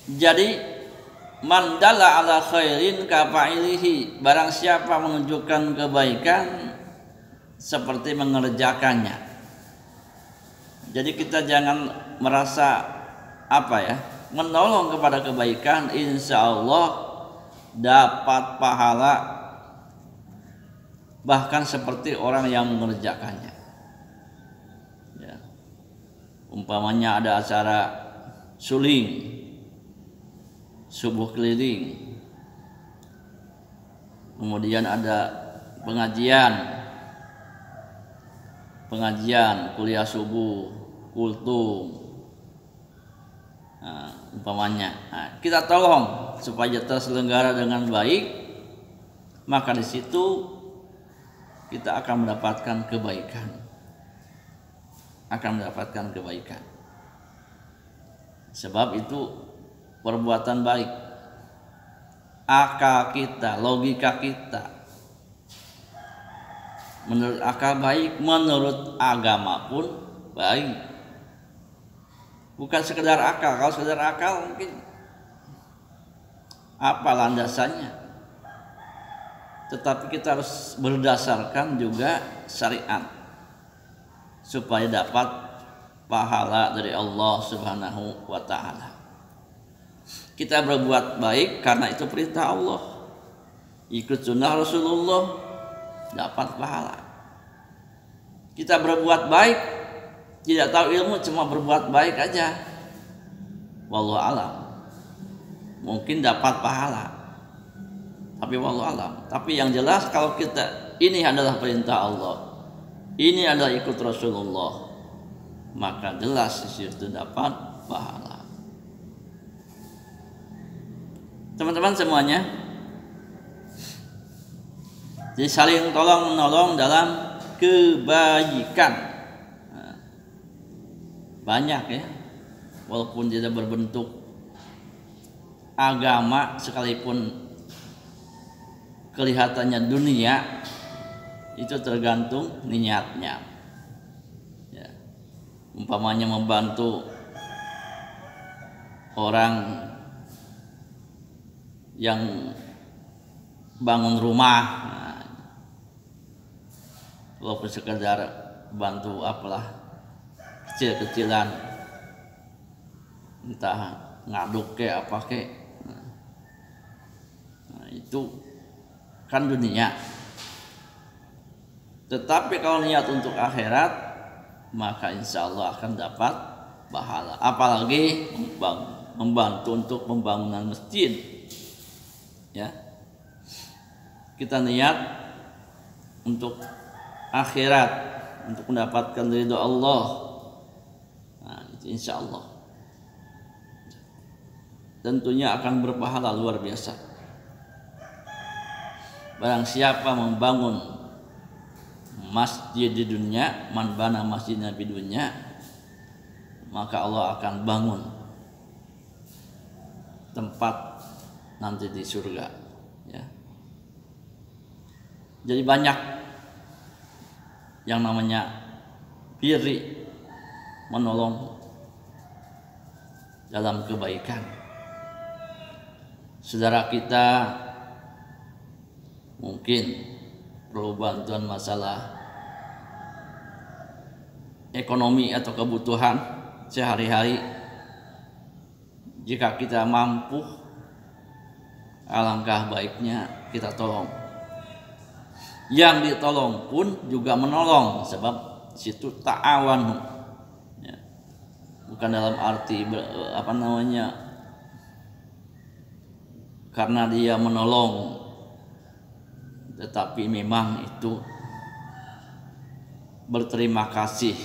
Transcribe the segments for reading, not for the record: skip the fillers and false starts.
Jadi man dalla ala khairin ka fa'ilihi, barang siapa menunjukkan kebaikan seperti mengerjakannya. Jadi kita jangan merasa menolong kepada kebaikan, insya Allah dapat pahala bahkan seperti orang yang mengerjakannya. Ya. Umpamanya ada acara suling, subuh keliling, kemudian ada pengajian kuliah subuh, kultum, umpamanya. Kita tolong supaya terselenggara dengan baik, maka di situ kita akan mendapatkan kebaikan. Sebab itu perbuatan baik. Akal kita, logika kita, menurut akal baik, menurut agama pun baik. Bukan sekedar akal. Kalau sekedar akal mungkin apa landasannya, tetapi kita harus berdasarkan juga syariat supaya dapat pahala dari Allah Subhanahu wa ta'ala. Kita berbuat baik karena itu perintah Allah, ikut sunnah Rasulullah, dapat pahala. Kita berbuat baik, tidak tahu ilmu, cuma berbuat baik aja, wallahu alam, mungkin dapat pahala, tapi wallahu alam. Tapi yang jelas kalau kita ini adalah perintah Allah, ini adalah ikut Rasulullah, maka jelas di situ dapat pahala. Teman-teman semuanya, jadi saling tolong menolong dalam kebaikan. Banyak ya, walaupun tidak berbentuk agama sekalipun kelihatannya dunia, itu tergantung niatnya. Ya. Umpamanya membantu orang yang bangun rumah, walaupun sekedar bantu apalah kecil-kecilan, entah ngaduk ke apa ke, itu kan dunia. Tetapi kalau niat untuk akhirat, maka insya Allah akan dapat pahala. Apalagi membantu untuk pembangunan masjid. Ya, kita niat untuk akhirat, untuk mendapatkan ridho Allah, itu insya Allah tentunya akan berpahala luar biasa. Barang siapa membangun masjid di dunia, man bana masjidna di dunia, maka Allah akan bangun tempat nanti di surga. Ya. Jadi banyak yang namanya birri, menolong dalam kebaikan. Saudara kita mungkin perlu bantuan masalah ekonomi atau kebutuhan sehari-hari. Jika kita mampu, alangkah baiknya kita tolong. Yang ditolong pun juga menolong, sebab situ ta'awanu, ya. Bukan dalam arti karena dia menolong, tetapi memang itu berterima kasih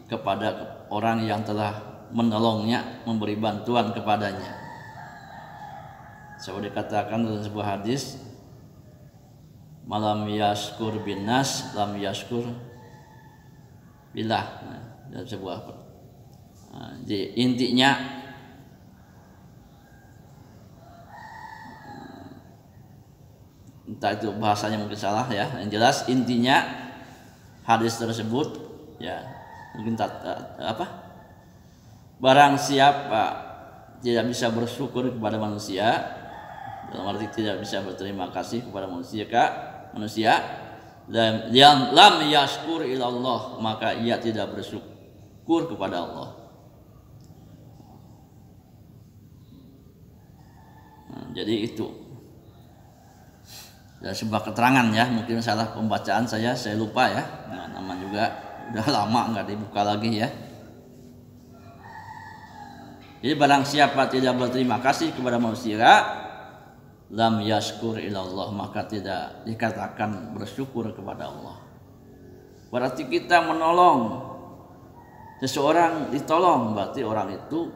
kepada orang yang telah menolongnya, memberi bantuan kepadanya. Seperti dikatakan dalam sebuah hadis, malam yaskur bin nas lam yaskur billah. Dalam sebuah jadi intinya entah itu bahasanya mungkin salah ya, yang jelas intinya hadis tersebut ya mungkin barang siapa tidak bisa bersyukur kepada manusia, dalam arti tidak bisa berterima kasih kepada manusia, yang lam yashkur ilallah, maka ia tidak bersyukur kepada Allah. Jadi itu sebuah keterangan ya, mungkin salah pembacaan saya lupa ya. Nama juga udah lama nggak dibuka lagi ya. Jadi barang siapa tidak berterima kasih kepada manusia, lam yashkur ilallah, maka tidak dikatakan bersyukur kepada Allah. Berarti kita menolong seseorang, ditolong, berarti orang itu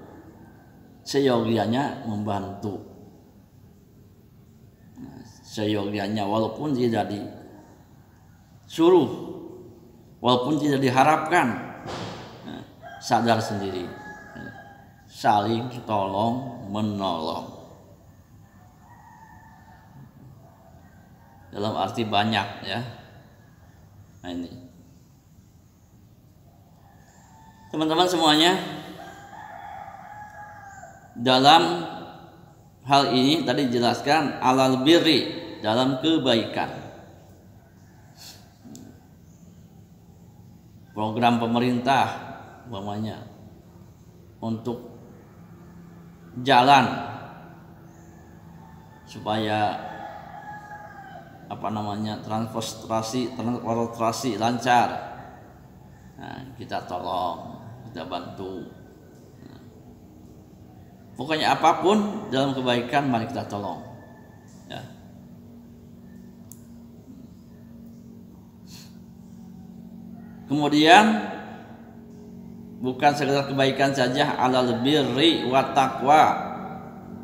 seyogianya membantu, seyogianya, walaupun tidak disuruh, walaupun tidak diharapkan, sadar sendiri, saling tolong menolong. Dalam arti banyak ya. Nah ini teman-teman semuanya, dalam hal ini tadi jelaskan alal birri, dalam kebaikan. Program pemerintah umpamanya untuk jalan supaya transportasi lancar, nah, kita tolong, kita bantu. Pokoknya apapun dalam kebaikan mari kita tolong ya. Kemudian bukan sekedar kebaikan saja, alal birri wa taqwa,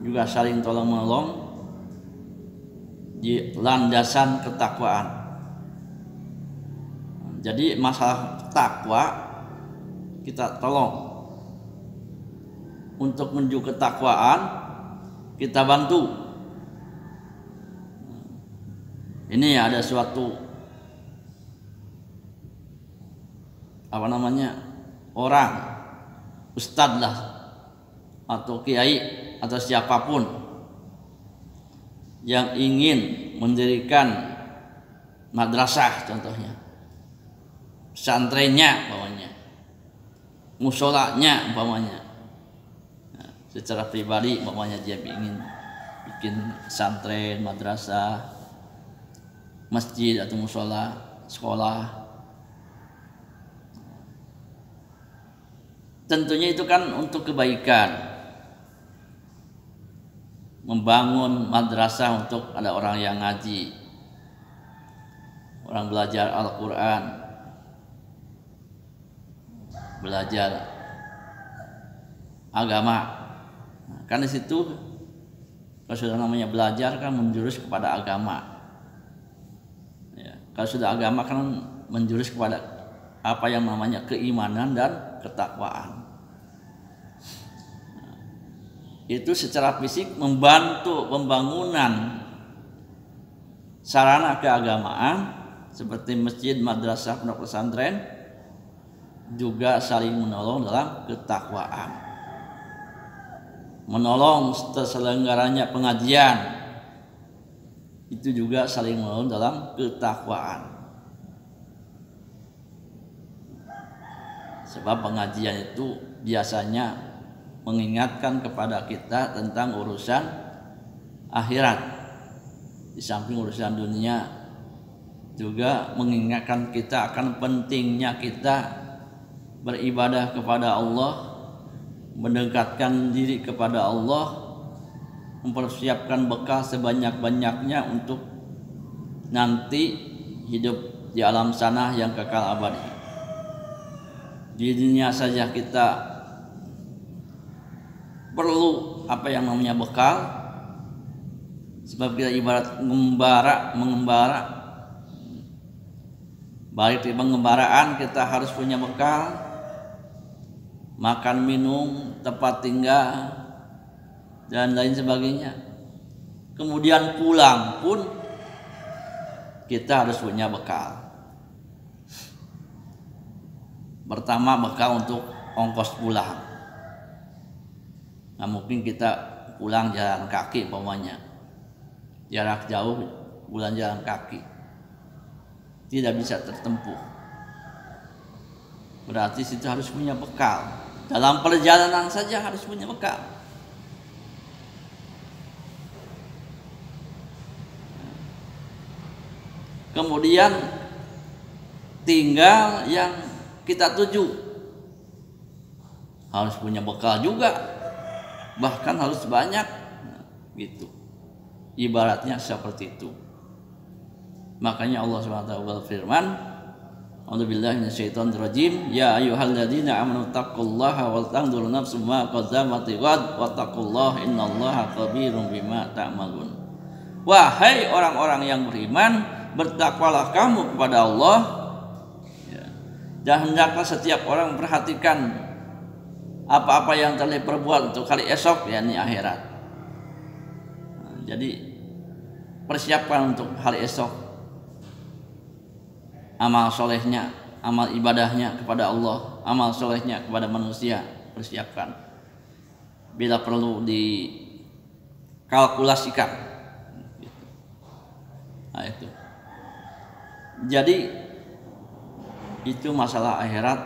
juga saling tolong menolong di landasan ketakwaan. Jadi masalah takwa kita tolong, untuk menuju ketakwaan kita bantu. Ini ada suatu orang, ustadz lah atau kiai atau siapapun yang ingin mendirikan madrasah, contohnya pesantrennya umpamanya, musolanya umpamanya. Nah, secara pribadi umpamanya dia ingin bikin pesantren, madrasah, masjid atau musola, sekolah. Tentunya itu kan untuk kebaikan. Membangun madrasah untuk ada orang yang ngaji, orang belajar Al-Quran, belajar agama. Nah, kan di situ kalau sudah namanya belajar kan menjurus kepada agama. Ya, kalau sudah agama kan menjurus kepada apa yang namanya keimanan dan ketakwaan. Itu secara fisik membantu pembangunan sarana keagamaan seperti masjid, madrasah, pondok pesantren, juga saling menolong dalam ketakwaan. Menolong terselenggaranya pengajian, itu juga saling menolong dalam ketakwaan. Sebab pengajian itu biasanya mengingatkan kepada kita tentang urusan akhirat. Di samping urusan dunia juga mengingatkan kita akan pentingnya kita beribadah kepada Allah, mendekatkan diri kepada Allah, mempersiapkan bekal sebanyak-banyaknya untuk nanti hidup di alam sana yang kekal abadi. Di dunia saja kita perlu apa yang namanya bekal, sebab kita ibarat mengembara. Baik di pengembaraan kita harus punya bekal, makan, minum, tempat tinggal dan lain sebagainya. Kemudian pulang pun kita harus punya bekal. Pertama bekal untuk ongkos pulang. Nggak mungkin kita pulang jalan kaki umpamanya, jarak jauh pulang jalan kaki, tidak bisa tertempuh. Berarti situ harus punya bekal. Dalam perjalanan saja harus punya bekal. Kemudian tinggal yang kita tuju harus punya bekal juga, bahkan harus banyak gitu. Ibaratnya seperti itu. Makanya Allah SWT berfirman, A'udzubillahi minasyaitonirrajim, ya ayyuhalladzina amanu taqullaha wal tanzur nafsum ma qaddamat lighad wattaqullaha innallaha khabirum bima ta'malun. Wahai orang-orang yang beriman, bertakwalah kamu kepada Allah, ya, dan hendaklah setiap orang memperhatikan apa-apa yang telah diperbuat untuk hari esok, yakni akhirat. Nah, jadi persiapkan untuk hari esok, amal solehnya, amal ibadahnya kepada Allah, amal solehnya kepada manusia, persiapkan. Bila perlu dikalkulasikan. Nah, itu. Jadi itu masalah akhirat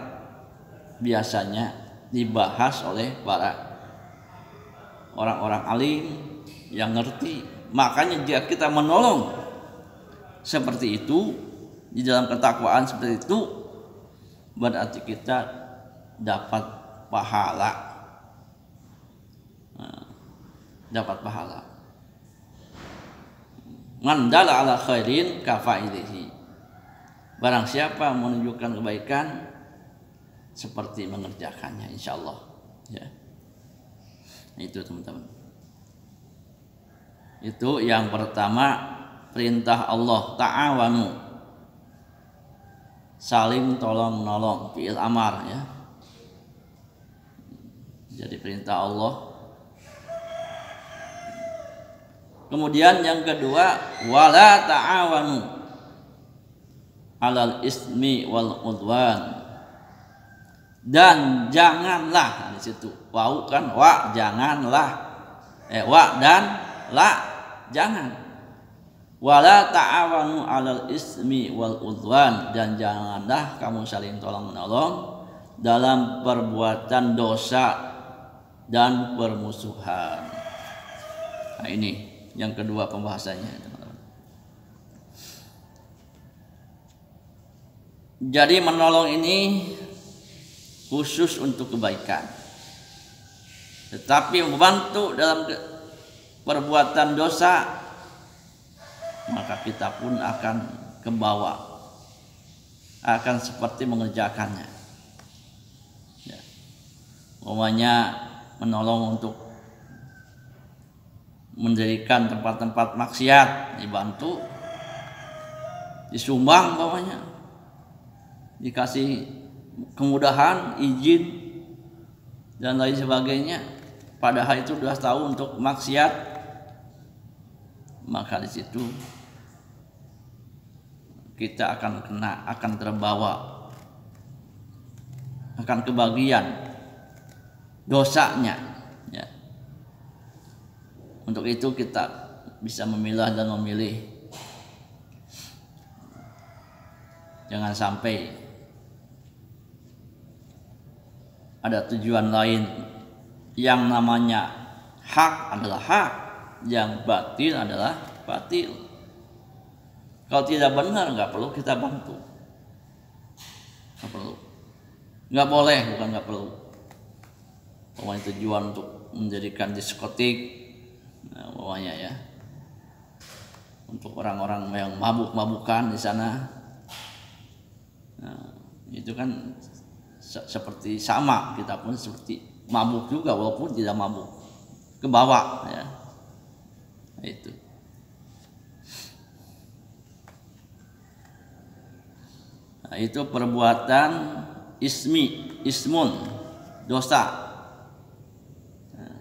biasanya dibahas oleh para orang-orang alim yang ngerti. Makanya jika kita menolong seperti itu, di dalam ketakwaan seperti itu, berarti kita dapat pahala. Dapat pahala. Man dalla ala khairin kafa'ilihi. Barang siapa menunjukkan kebaikan seperti mengerjakannya, insyaallah. Ya. Itu teman-teman. Itu yang pertama, perintah Allah, ta'awanu, saling tolong menolong, fi'il amar, ya. Jadi perintah Allah. Kemudian yang kedua, wala ta'awanu alal ismi wal udwan, dan janganlah, di situ wau kan, wa janganlah, wa dan la jangan, wala ta'awanu alal ismi wal udwan, dan janganlah kamu saling tolong menolong dalam perbuatan dosa dan permusuhan. Nah, ini yang kedua pembahasannya. Jadi menolong ini khusus untuk kebaikan. Tetapi membantu dalam perbuatan dosa, maka kita pun akan kebawa, akan seperti mengerjakannya. Ya. Umumnya menolong untuk mendirikan tempat-tempat maksiat, dibantu, disumbang bawahnya, dikasih kemudahan, izin dan lain sebagainya, padahal itu sudah tahu untuk maksiat, maka di situ kita akan kena, akan terbawa, akan kebagian dosanya. Ya. Untuk itu kita bisa memilah dan memilih. Jangan sampai ada tujuan lain. Yang namanya hak adalah hak, yang batil adalah batil. Kalau tidak benar, nggak perlu kita bantu. Nggak perlu. Nggak boleh, bukan nggak perlu. Pokoknya tujuan untuk mendirikan diskotik, nah, pokoknya ya, untuk orang-orang yang mabuk-mabukan di sana. Nah, itu kan seperti sama, kita pun seperti mabuk juga walaupun tidak mabuk, ke bawah ya. Itu. Nah, itu perbuatan ismun, dosa. Nah,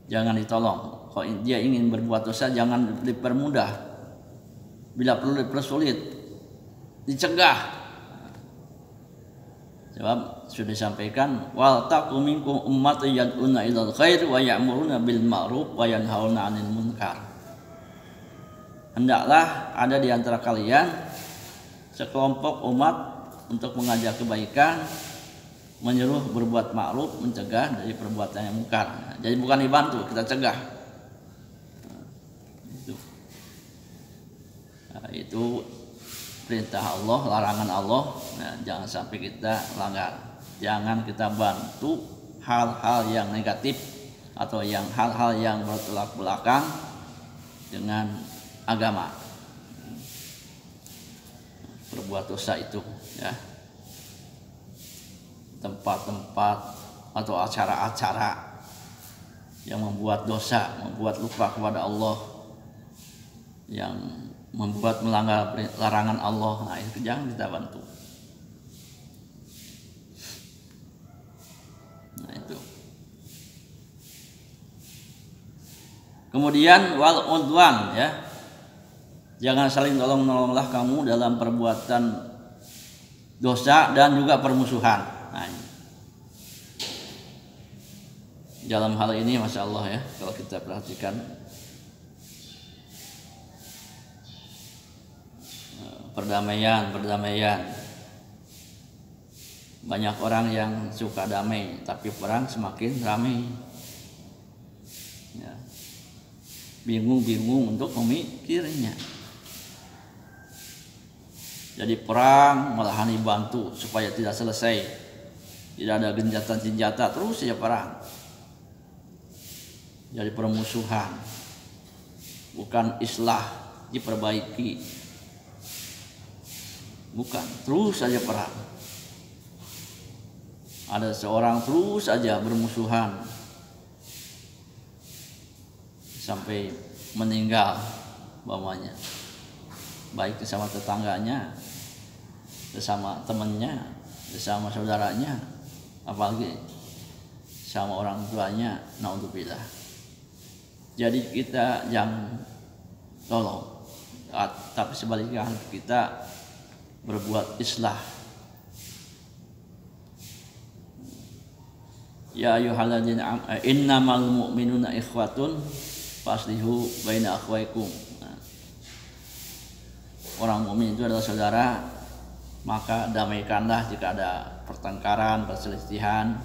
jangan ditolong. Kalau dia ingin berbuat dosa, jangan dipermudah. Bila perlu dipersulit, dicegah. Sebab sudah disampaikan wal taqum minkum ummatun yad'una ilal khair wa ya'muruna bil ma'ruf wa yanhauna 'anil munkar. Hendaklah ada di antara kalian sekelompok umat untuk mengajak kebaikan, menyuruh berbuat ma'ruf, mencegah dari perbuatan yang mungkar. Jadi bukan dibantu, kita cegah. Itu perintah Allah, larangan Allah. Nah, jangan sampai kita langgar. Jangan kita bantu hal-hal yang negatif atau hal-hal yang bertolak belakang dengan agama. Berbuat dosa itu, ya. Tempat-tempat atau acara-acara yang membuat dosa, membuat lupa kepada Allah, yang membuat melanggar larangan Allah, nah itu jangan kita bantu. Nah itu. Kemudian wal udwan, ya. Jangan saling tolong-menolonglah kamu dalam perbuatan dosa dan juga permusuhan. Nah, dalam hal ini Masya Allah, ya, kalau kita perhatikan perdamaian. Banyak orang yang suka damai, tapi perang semakin ramai. Ya. Bingung untuk memikirnya. Jadi perang malahan dibantu supaya tidak selesai. Tidak ada gencatan senjata, terus saja perang. Jadi permusuhan. Bukan islah, diperbaiki. Bukan, terus saja perang. Ada seorang terus saja bermusuhan sampai meninggal bapaknya, baik bersama tetangganya, bersama temannya, bersama saudaranya, apalagi sama orang tuanya. Naudzubillah. Jadi kita jangan tolong, tapi sebaliknya kita berbuat islah. Ya ayyuhalladzina innamal mu'minuna ikhwatun faslihu baina akhwaikum. Nah, orang mukmin itu adalah saudara, maka damaikanlah jika ada pertengkaran, perselisihan.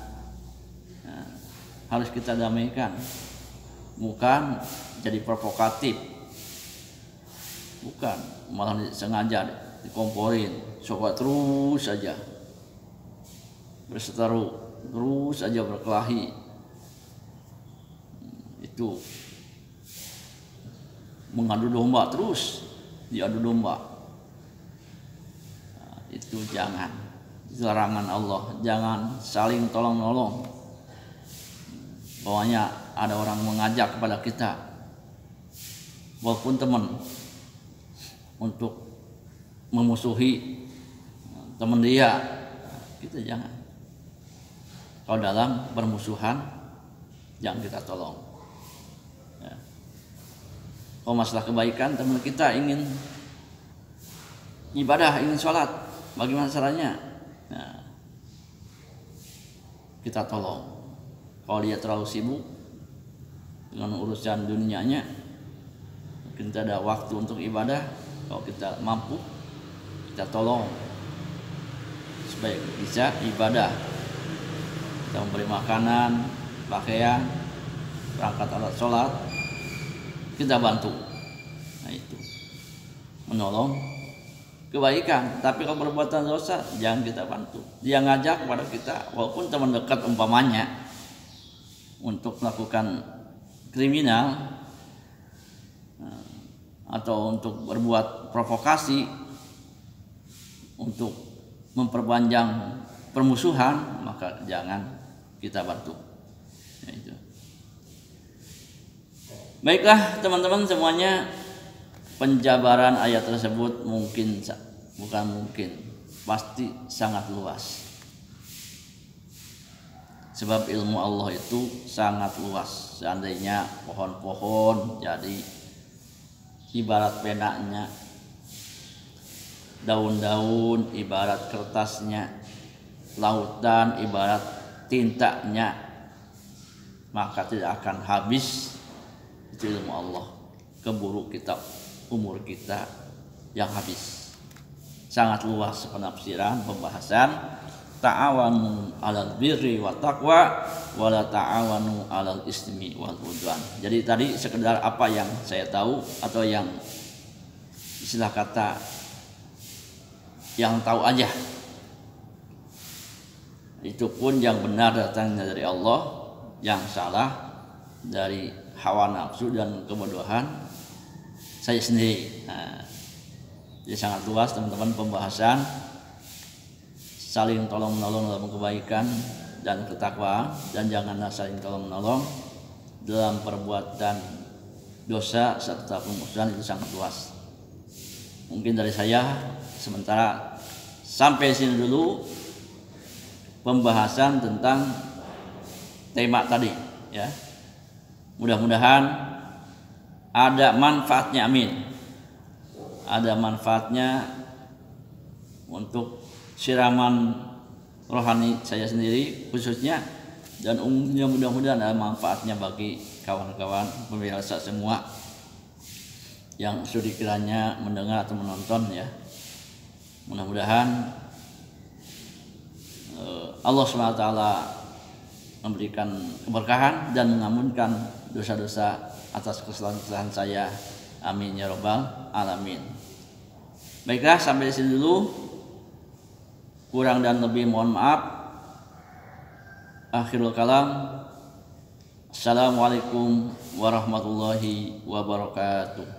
Nah, harus kita damaikan, bukan jadi provokatif, bukan malah sengaja dikomporin, coba terus saja berseteru, terus saja berkelahi. Itu mengadu domba, terus diadu domba. Nah, itu jangan, larangan Allah. Jangan saling tolong-menolong. Pokoknya ada orang mengajak kepada kita, walaupun teman, untuk memusuhi teman dia, kita jangan. Kalau dalam permusuhan jangan kita tolong. Ya. Kalau masalah kebaikan, teman kita ingin ibadah, ingin sholat, bagaimana caranya? Nah, kita tolong. Kalau dia terlalu sibuk dengan urusan dunianya, mungkin tidak ada waktu untuk ibadah. Kalau kita mampu, kita tolong supaya bisa ibadah. Kita memberi makanan, pakaian, perangkat alat sholat, kita bantu. Nah itu menolong kebaikan. Tapi kalau perbuatan dosa, jangan kita bantu. Dia ngajak kepada kita, walaupun teman dekat umpamanya, untuk melakukan kriminal atau untuk berbuat provokasi, untuk memperpanjang permusuhan, maka jangan kita bantu. Ya, itu. Baiklah teman-teman semuanya, penjabaran ayat tersebut pasti sangat luas. Sebab ilmu Allah itu sangat luas. Seandainya pohon-pohon jadi ibarat penanya, daun-daun ibarat kertasnya, lautan ibarat tintanya, maka tidak akan habis itu ilmu Allah. Keburu kita umur kita yang habis. Sangat luas penafsiran pembahasan. Ta'awanu 'alal birri wa taqwa wa la ta'awanu 'alal ismi wal udwan. Jadi tadi sekedar apa yang saya tahu atau yang istilah kata yang tahu aja. Itu pun yang benar datangnya dari Allah, yang salah dari hawa nafsu dan kebodohan saya sendiri. Nah, jadi sangat luas teman-teman pembahasan saling tolong menolong dalam kebaikan dan ketakwaan, dan janganlah saling tolong menolong dalam perbuatan dosa serta permusuhan. Itu sangat luas. Mungkin dari saya sementara sampai sini dulu pembahasan tentang tema tadi ya. Mudah-mudahan ada manfaatnya, amin. Ada manfaatnya untuk siraman rohani saya sendiri khususnya, dan umumnya mudah-mudahan ada manfaatnya bagi kawan-kawan pemirsa semua yang sudah kiranya mendengar atau menonton ya. Mudah-mudahan Allah SWT memberikan keberkahan dan mengampunkan dosa-dosa atas kesalahan-kesalahan saya, amin ya rabbal alamin. Baiklah, sampai di sini dulu. Kurang dan lebih mohon maaf. Akhirul kalam. Assalamualaikum warahmatullahi wabarakatuh.